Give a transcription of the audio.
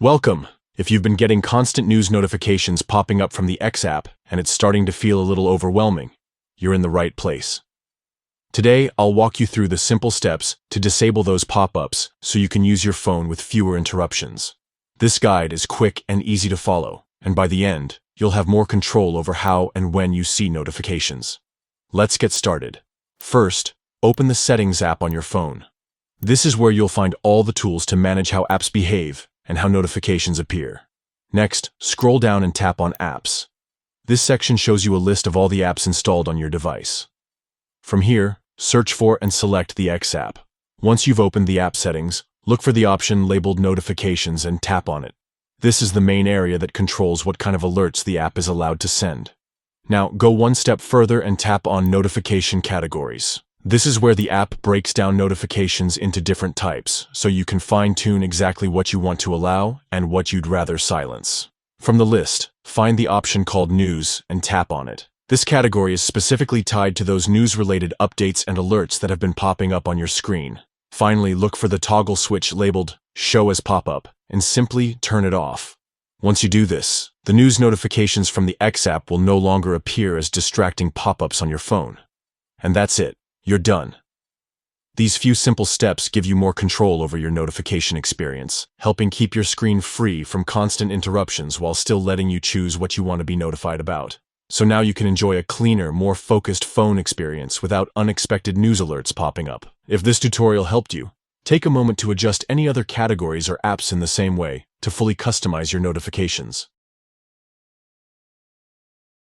Welcome! If you've been getting constant news notifications popping up from the X app and it's starting to feel a little overwhelming, you're in the right place. Today, I'll walk you through the simple steps to disable those pop-ups so you can use your phone with fewer interruptions. This guide is quick and easy to follow, and by the end, you'll have more control over how and when you see notifications. Let's get started. First, open the Settings app on your phone. This is where you'll find all the tools to manage how apps behave and how notifications appear. Next, scroll down and tap on Apps. This section shows you a list of all the apps installed on your device. From here, search for and select the X app. Once you've opened the app settings, look for the option labeled Notifications and tap on it. This is the main area that controls what kind of alerts the app is allowed to send. Now, go one step further and tap on Notification Categories. This is where the app breaks down notifications into different types, so you can fine-tune exactly what you want to allow and what you'd rather silence. From the list, find the option called News and tap on it. This category is specifically tied to those news-related updates and alerts that have been popping up on your screen. Finally, look for the toggle switch labeled Show as Pop-up and simply turn it off. Once you do this, the news notifications from the X app will no longer appear as distracting pop-ups on your phone. And that's it. You're done. These few simple steps give you more control over your notification experience, helping keep your screen free from constant interruptions while still letting you choose what you want to be notified about. So now you can enjoy a cleaner, more focused phone experience without unexpected news alerts popping up. If this tutorial helped you, take a moment to adjust any other categories or apps in the same way to fully customize your notifications.